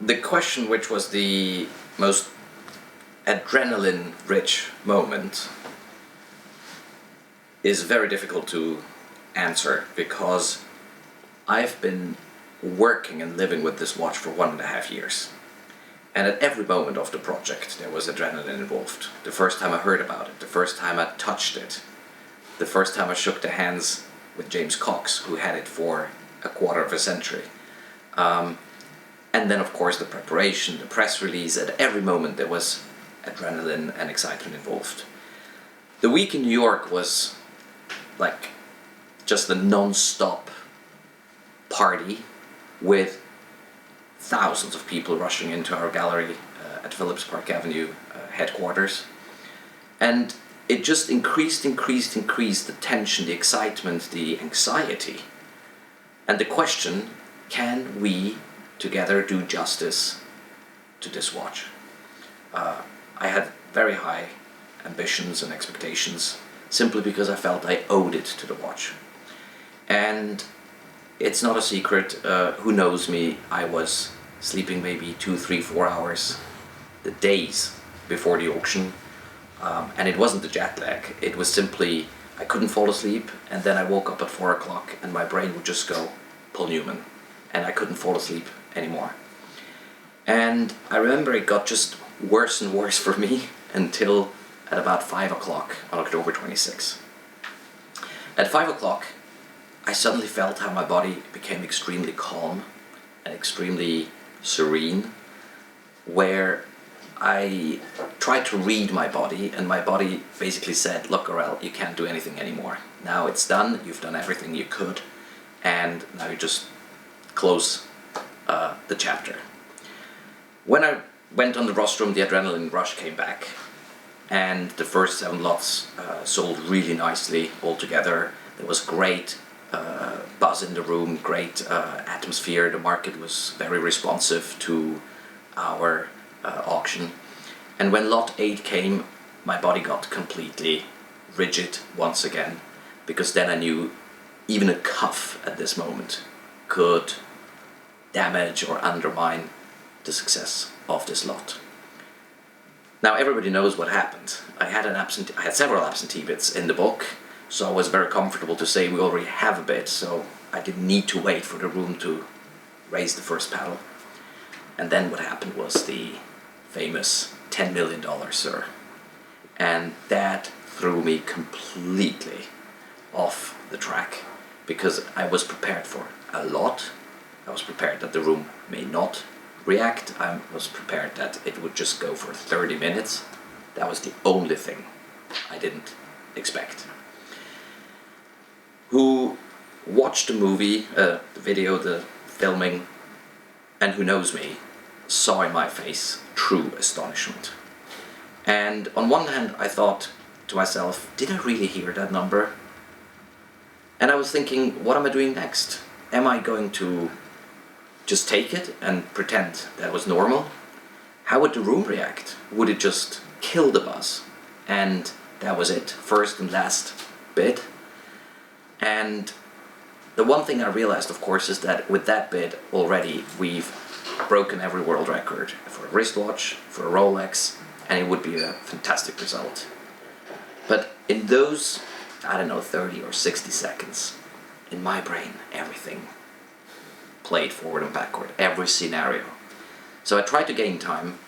the question, which was the most adrenaline-rich moment, is very difficult to answer because I've been working and living with this watch for 1.5 years. And at every moment of the project there was adrenaline involved. The first time I heard about it, the first time I touched it, the first time I shook the hands with James Cox, who had it for a quarter of a century. And then of course the preparation, the press release, at every moment there was adrenaline and excitement involved. The week in New York was like just a non-stop party with thousands of people rushing into our gallery at Phillips Park Avenue headquarters. And it just increased the tension, the excitement, the anxiety. And the question, can we together do justice to this watch? I had very high ambitions and expectations simply because I felt I owed it to the watch. And it's not a secret, who knows me, I was sleeping maybe 2, 3, 4 hours the days before the auction. And it wasn't the jet lag, it was simply I couldn't fall asleep, and then I woke up at 4 o'clock and my brain would just go, Paul Newman, and I couldn't fall asleep anymore. And I remember it got just worse and worse for me until at about 5 o'clock on October 26. At 5 o'clock, I suddenly felt how my body became extremely calm and extremely serene, where I tried to read my body, and my body basically said, look, Aurel, you can't do anything anymore. Now it's done, you've done everything you could, and now you just close the chapter. When I went on the rostrum, the adrenaline rush came back, and the first 7 lots sold really nicely altogether. There was great buzz in the room, great atmosphere. The market was very responsive to our auction. And when lot 8 came, my body got completely rigid once again, because then I knew even a cuff at this moment could damage or undermine the success of this lot. Now everybody knows what happened. I had several absentee bids in the book, so I was very comfortable to say we already have a bid, so I didn't need to wait for the room to raise the first paddle. And then what happened was the famous $10 million, sir. And that threw me completely off the track, because I was prepared for a lot. I was prepared that the room may not react. I was prepared that it would just go for 30 minutes. That was the only thing I didn't expect. Who watched the movie, the video, the filming, and who knows me, saw in my face true astonishment. And on one hand I thought to myself, did I really hear that number? And I was thinking, what am I doing next? Am I going to just take it and pretend that was normal? How would the room react? Would it just kill the buzz? And that was it, first and last bid. And the one thing I realized, of course, is that with that bid already we've broken every world record for a wristwatch, for a Rolex, and it would be a fantastic result. But in those, 30 or 60 seconds, in my brain, everything played forward and backward, every scenario. So I tried to gain time.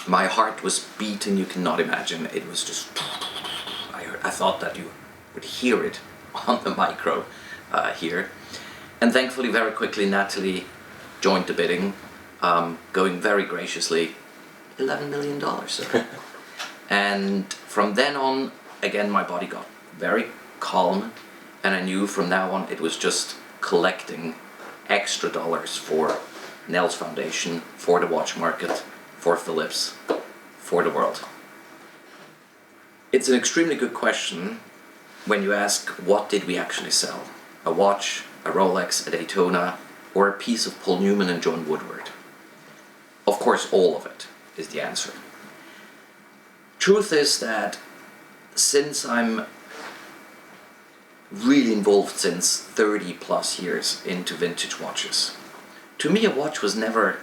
My heart was beating, you cannot imagine. It was just, I thought that you would hear it on the micro here. And thankfully, very quickly, Natalie joined the bidding, going very graciously, $11 million, sir. And from then on, again, my body got very calm, and I knew from now on it was just collecting extra dollars for Nels Foundation, for the watch market, for Philips, for the world. It's an extremely good question when you ask, what did we actually sell? A watch, a Rolex, a Daytona, or a piece of Paul Newman and John Woodward? Of course, all of it is the answer. Truth is that since I'm really involved since 30 plus years into vintage watches, to me a watch was never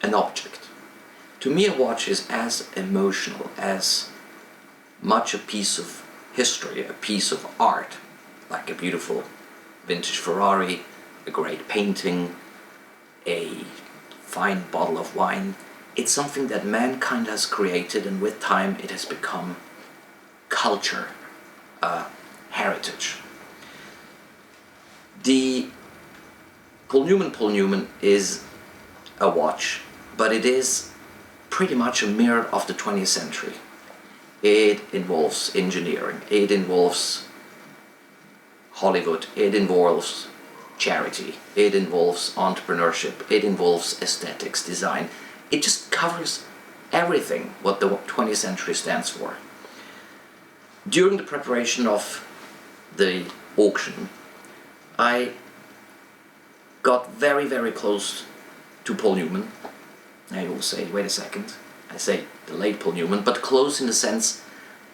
an object. To me, a watch is as emotional, as much a piece of history, a piece of art, like a beautiful vintage Ferrari, a great painting, a fine bottle of wine. It's something that mankind has created, and with time it has become culture, heritage. The Paul Newman is a watch, but it is pretty much a mirror of the 20th century. It involves engineering, it involves Hollywood, it involves charity, it involves entrepreneurship, it involves aesthetics, design. It just covers everything what the 20th century stands for. During the preparation of the auction, I got very, very close to Paul Newman. Now you will say, wait a second, I say the late Paul Newman, but close in the sense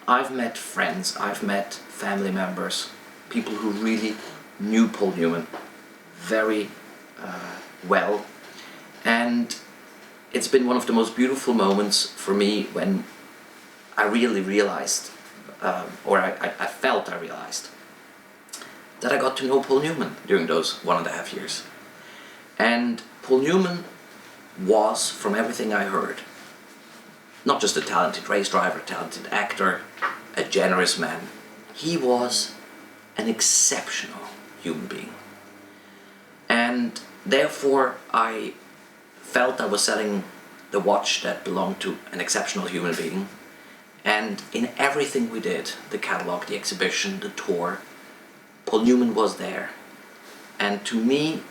I've met friends, I've met family members, people who really knew Paul Newman very well, and it's been one of the most beautiful moments for me when I really realized, I felt I realized, that I got to know Paul Newman during those 1.5 years. And Paul Newman was, from everything I heard, not just a talented race driver, talented actor, a generous man. He was an exceptional human being. And therefore I felt I was selling the watch that belonged to an exceptional human being. And in everything we did, the catalog, the exhibition, the tour, Paul Newman was there. And to me,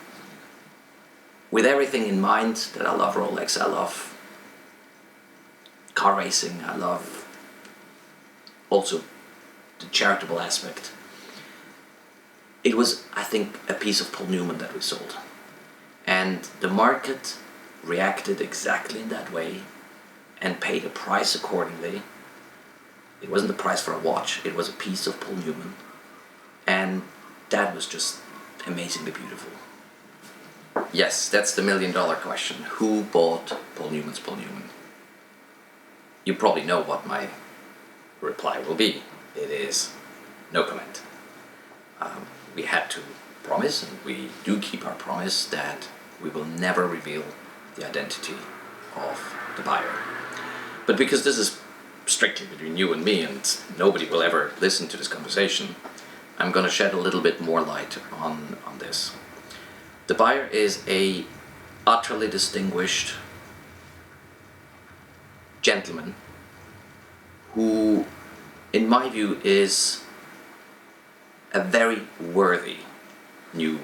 with everything in mind, that I love Rolex, I love car racing, I love also the charitable aspect, it was, I think, a piece of Paul Newman that we sold. And the market reacted exactly in that way and paid a price accordingly. It wasn't the price for a watch, it was a piece of Paul Newman. And that was just amazingly beautiful. Yes, that's the $1 million question. Who bought Paul Newman's Paul Newman? You probably know what my reply will be. It is no comment. We had to promise, and we do keep our promise, that we will never reveal the identity of the buyer. But because this is strictly between you and me, and nobody will ever listen to this conversation, I'm going to shed a little bit more light on this. The buyer is a utterly distinguished gentleman who, in my view, is a very worthy new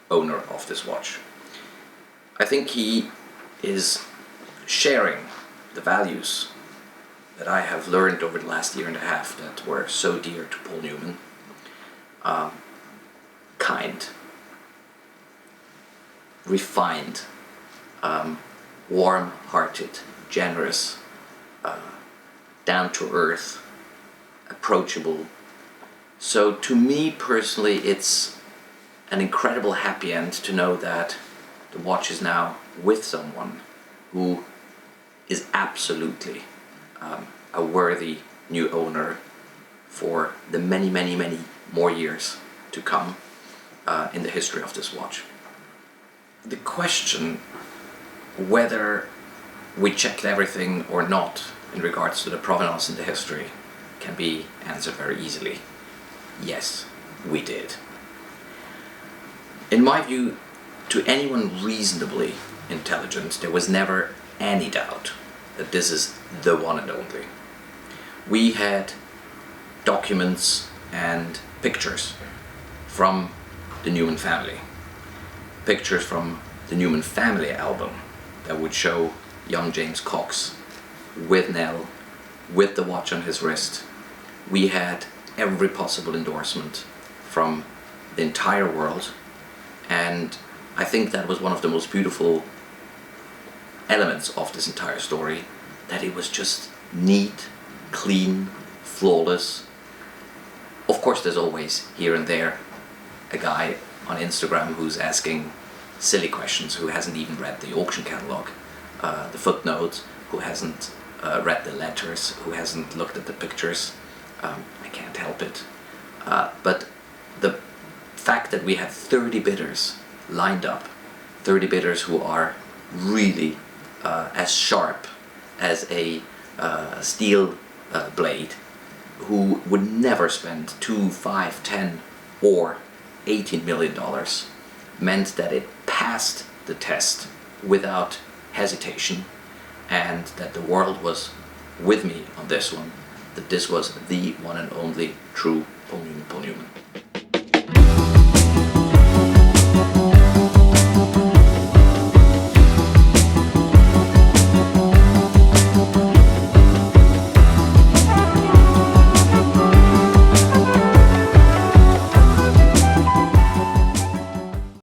owner of this watch. I think he is sharing the values that I have learned over the last 1.5 years that were so dear to Paul Newman. Kind, refined, warm-hearted, generous, down-to-earth, approachable. So to me personally, it's an incredible happy end to know that the watch is now with someone who is absolutely a worthy new owner for the many, many, many more years to come in the history of this watch. The question whether we checked everything or not in regards to the provenance in the history can be answered very easily. Yes, we did. In my view, to anyone reasonably intelligent, there was never any doubt that this is the one and only. We had documents and pictures from the Newman family. Pictures from the Newman family album that would show young James Cox with Nell, with the watch on his wrist. We had every possible endorsement from the entire world, and I think that was one of the most beautiful elements of this entire story, that it was just neat, clean, flawless. Of course, there's always here and there a guy on Instagram who's asking silly questions, who hasn't even read the auction catalog, the footnotes, who hasn't read the letters, who hasn't looked at the pictures. I can't help it. But the fact that we have 30 bidders lined up, 30 bidders who are really as sharp as a steel blade, who would never spend $2, $5, $10 or $18 million, meant that it passed the test without hesitation, and that the world was with me on this one, that this was the one and only true Paul Newman.